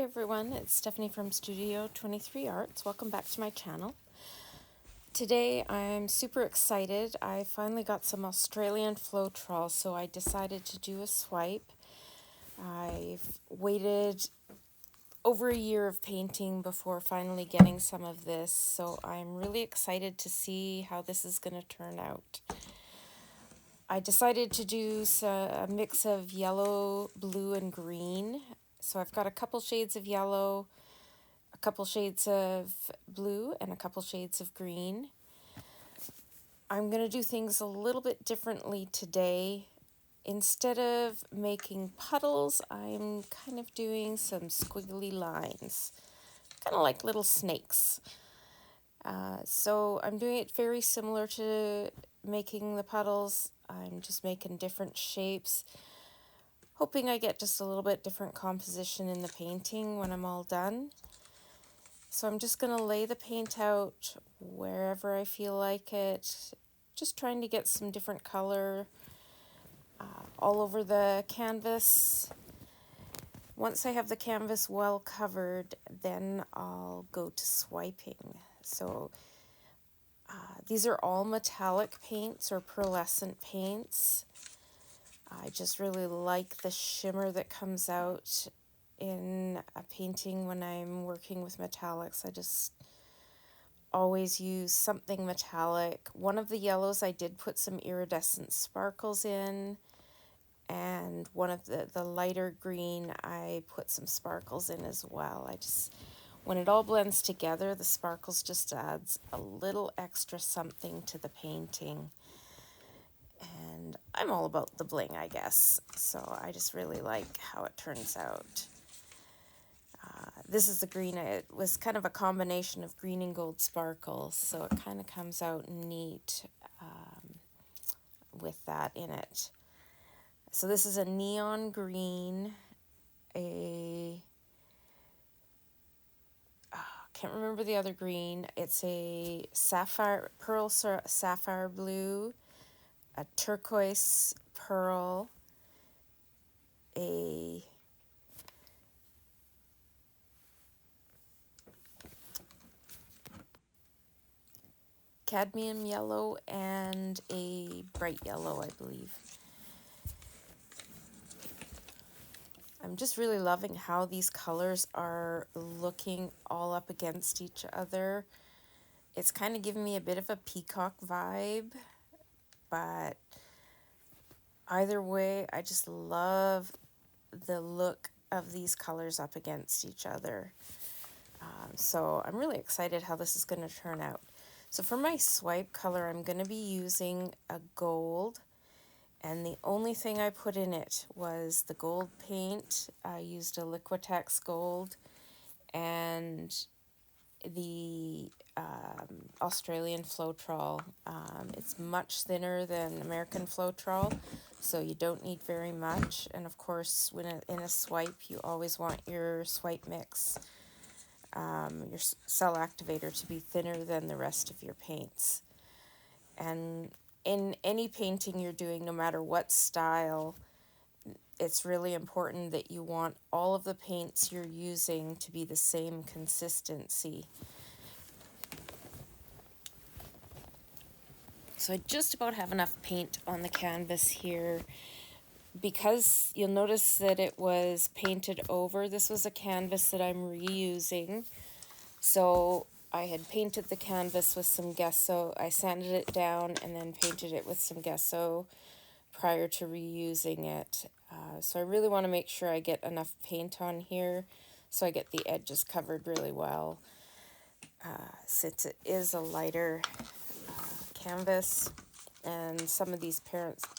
Hi everyone, it's Stephanie from Studio 23 Arts. Welcome back to my channel. Today I'm super excited. I finally got some Australian floetrol, so I decided to do a swipe. I've waited over a year of painting before finally getting some of this, so I'm really excited to see how this is going to turn out. I decided to do a mix of yellow, blue, and green. So I've got a couple shades of yellow, a couple shades of blue, and a couple shades of green. I'm going to do things a little bit differently today. Instead of making puddles, I'm kind of doing some squiggly lines, kind of like little snakes. So I'm doing it very similar to making the puddles. I'm just making different shapes, hoping I get just a little bit different composition in the painting when I'm all done. So I'm just going to lay the paint out wherever I feel like it, just trying to get some different color all over the canvas. Once I have the canvas well covered, then I'll go to swiping. So these are all metallic paints or pearlescent paints. I just really like the shimmer that comes out in a painting when I'm working with metallics. I just always use something metallic. One of the yellows I did put some iridescent sparkles in, and one of the lighter green I put some sparkles in as well. When it all blends together, the sparkles just adds a little extra something to the painting. And I'm all about the bling, I guess, so I just really like how it turns out. This is the green. It was kind of a combination of green and gold sparkles, so it kind of comes out neat with that in it. So this is a neon green, can't remember the other green. It's a pearl sapphire blue, a turquoise pearl, a cadmium yellow, and a bright yellow, I believe. I'm just really loving how these colors are looking all up against each other. It's kind of giving me a bit of a peacock vibe, but either way, I just love the look of these colors up against each other. So I'm really excited how this is going to turn out. So for my swipe color, I'm going to be using a gold, and the only thing I put in it was the gold paint. I used a Liquitex gold and the Australian floetrol. It's much thinner than American floetrol, so you don't need very much. And of course, in a swipe, you always want your swipe mix, your cell activator, to be thinner than the rest of your paints. And in any painting you're doing, no matter what style, it's really important that you want all of the paints you're using to be the same consistency. So I just about have enough paint on the canvas here. Because you'll notice that it was painted over, this was a canvas that I'm reusing. So I had painted the canvas with some gesso. I sanded it down and then painted it with some gesso prior to reusing it. So I really want to make sure I get enough paint on here so I get the edges covered really well. Since it is a lighter canvas, and some of these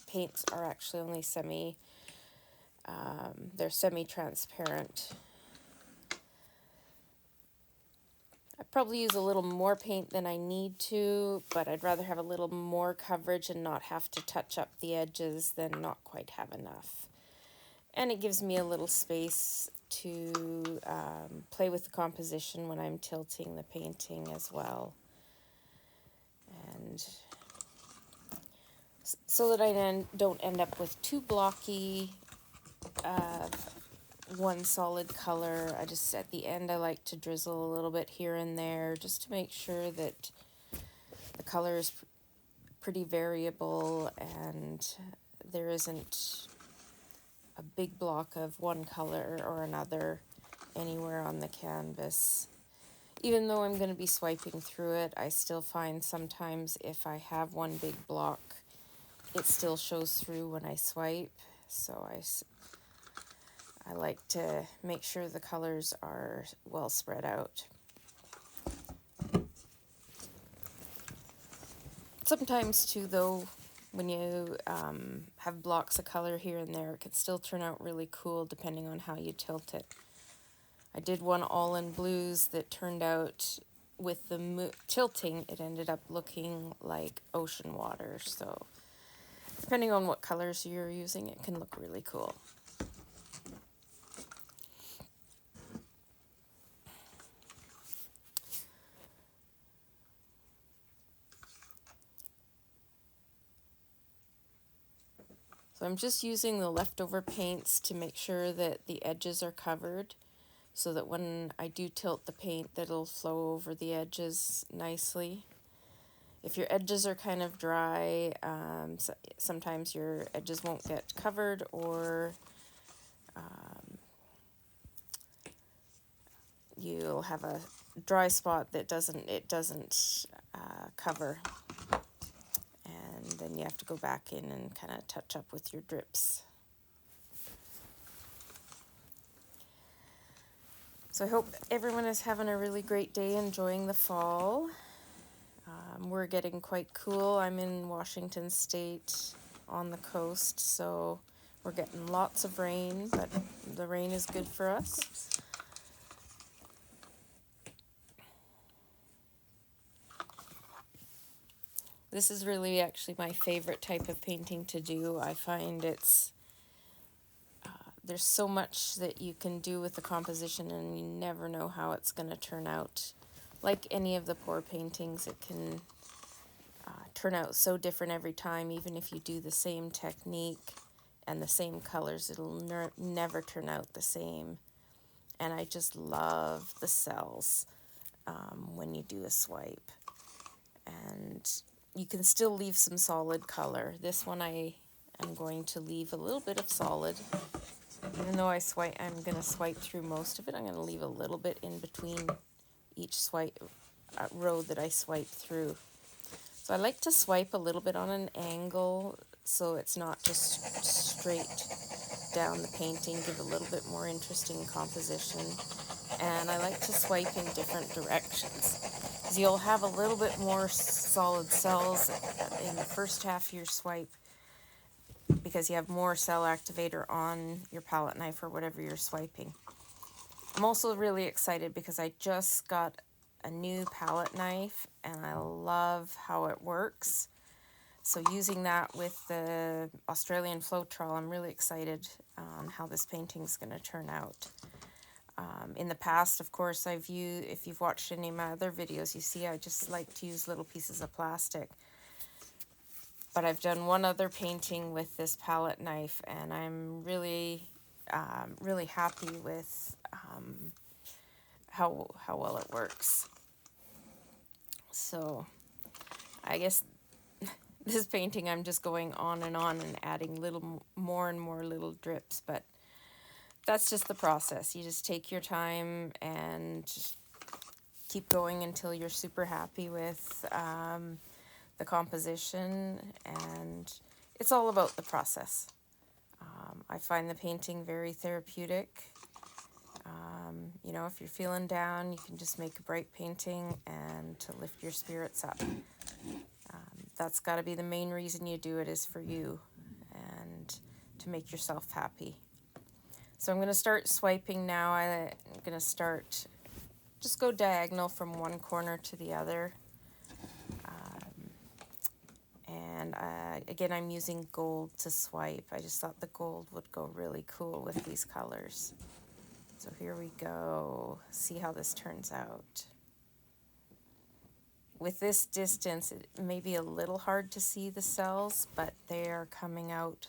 paints are actually only they're semi-transparent. I probably use a little more paint than I need to, but I'd rather have a little more coverage and not have to touch up the edges than not quite have enough. And it gives me a little space to play with the composition when I'm tilting the painting as well. And so that I then don't end up with too blocky one solid color. I just, at the end, I like to drizzle a little bit here and there just to make sure that the color is pretty variable and there isn't a big block of one color or another anywhere on the canvas. Even though I'm going to be swiping through it, I still find sometimes if I have one big block, it still shows through when I swipe. So I like to make sure the colors are well spread out. Sometimes too, though, when you have blocks of color here and there, it can still turn out really cool depending on how you tilt it. I did one all in blues that turned out, with the tilting, it ended up looking like ocean water. So depending on what colors you're using, it can look really cool. So I'm just using the leftover paints to make sure that the edges are covered, so that when I do tilt the paint, that it'll flow over the edges nicely. If your edges are kind of dry, sometimes your edges won't get covered, or you'll have a dry spot that doesn't cover, and then you have to go back in and kind of touch up with your drips. So I hope everyone is having a really great day, enjoying the fall. We're getting quite cool. I'm in Washington State on the coast, so we're getting lots of rain, but the rain is good for us. This is really actually my favorite type of painting to do. I find there's so much that you can do with the composition, and you never know how it's going to turn out. Like any of the pour paintings, it can turn out so different every time. Even if you do the same technique and the same colors, it'll never turn out the same. And I just love the cells when you do a swipe. And you can still leave some solid color. This one I am going to leave a little bit of solid. Even though I'm going to swipe through most of it, I'm going to leave a little bit in between each swipe row that I swipe through. So I like to swipe a little bit on an angle so it's not just straight down the painting, give a little bit more interesting composition. And I like to swipe in different directions, because you'll have a little bit more solid cells in the first half of your swipe, because you have more cell activator on your palette knife or whatever you're swiping. I'm also really excited because I just got a new palette knife and I love how it works. So using that with the Australian floetrol, I'm really excited on how this painting's going to turn out. In the past, of course, if you've watched any of my other videos, you see I just like to use little pieces of plastic. But I've done one other painting with this palette knife, and I'm really happy with how well it works. So I guess this painting I'm just going on and adding little more and more little drips, but that's just the process. You just take your time and keep going until you're super happy with the composition, and it's all about the process. I find the painting very therapeutic. You know, if you're feeling down, you can just make a bright painting and to lift your spirits up. That's got to be the main reason you do it, is for you and to make yourself happy. So I'm going to start swiping now. I'm going to just go diagonal from one corner to the other. And again, I'm using gold to swipe. I just thought the gold would go really cool with these colors. So here we go. See how this turns out. With this distance, it may be a little hard to see the cells, but they are coming out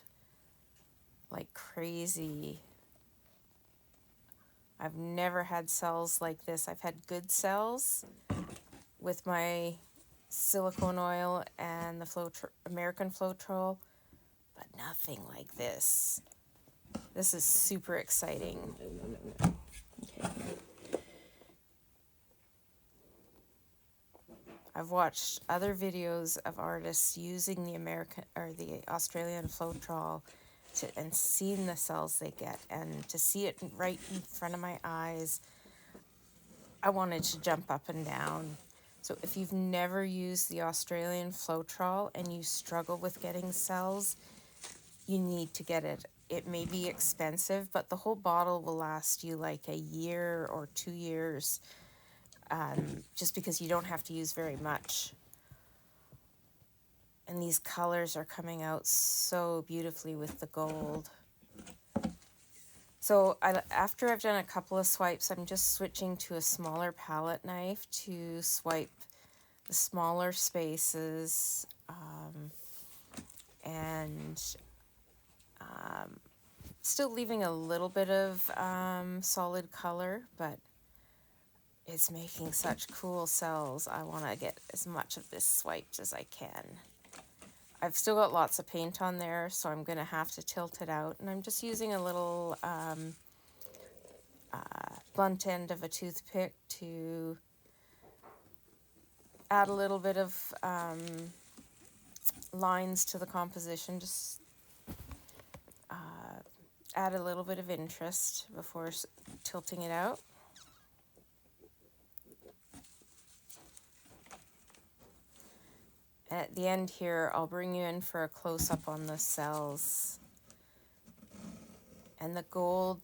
like crazy. I've never had cells like this. I've had good cells with my silicone oil and the American floetrol, but nothing like this. This is super exciting. Okay. I've watched other videos of artists using the American or the Australian floetrol and seen the cells they get, and to see it right in front of my eyes, I wanted to jump up and down. So if you've never used the Australian floetrol and you struggle with getting cells, you need to get it. It may be expensive, but the whole bottle will last you like a year or 2 years, just because you don't have to use very much. And these colors are coming out so beautifully with the gold. So after I've done a couple of swipes, I'm just switching to a smaller palette knife to swipe the smaller spaces, and still leaving a little bit of solid color, but it's making such cool cells. I want to get as much of this swiped as I can. I've still got lots of paint on there, so I'm going to have to tilt it out. And I'm just using a little blunt end of a toothpick to add a little bit of lines to the composition. Just add a little bit of interest before tilting it out. At the end here, I'll bring you in for a close-up on the cells. And the gold,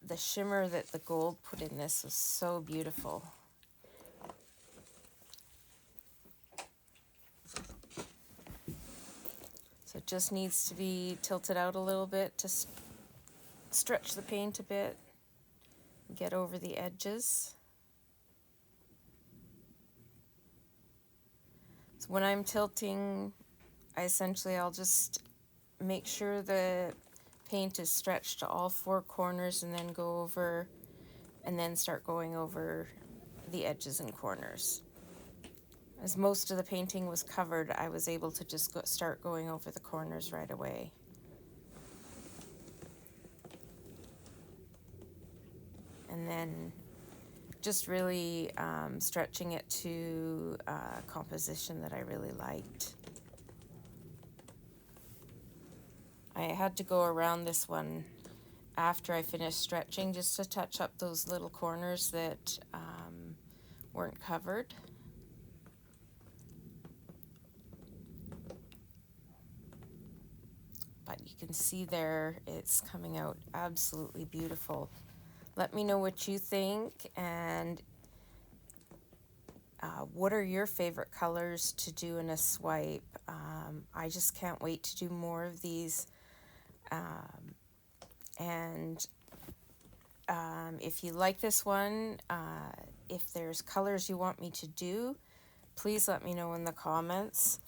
the shimmer that the gold put in this was so beautiful. So it just needs to be tilted out a little bit to stretch the paint a bit, get over the edges. So when I'm tilting, I'll just make sure the paint is stretched to all 4 corners and then go over and then start going over the edges and corners. As most of the painting was covered, I was able to just start going over the corners right away. And then just really stretching it to a composition that I really liked. I had to go around this one after I finished stretching just to touch up those little corners that weren't covered. But you can see there it's coming out absolutely beautiful. Let me know what you think, and what are your favorite colors to do in a swipe. I just can't wait to do more of these. And if you like this one, if there's colors you want me to do, please let me know in the comments.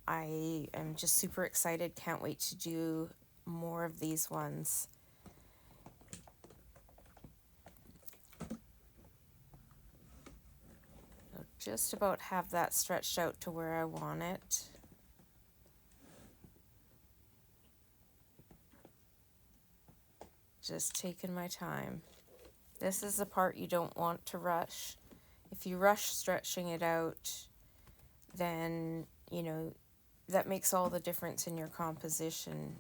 I am just super excited, can't wait to do more of these ones. So just about have that stretched out to where I want it. Just taking my time. This is the part you don't want to rush. If you rush stretching it out, then, you know, that makes all the difference in your composition,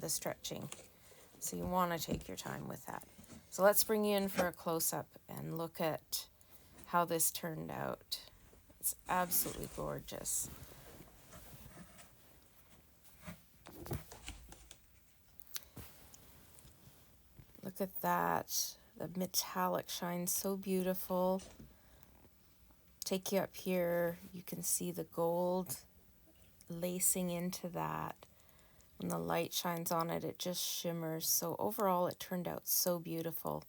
the stretching. So you want to take your time with that. So let's bring you in for a close-up and look at how this turned out. It's absolutely gorgeous. Look at that. The metallic shines so beautiful. Take you up here, you can see the gold lacing into that. When the light shines on it, it just shimmers. So overall, it turned out so beautiful.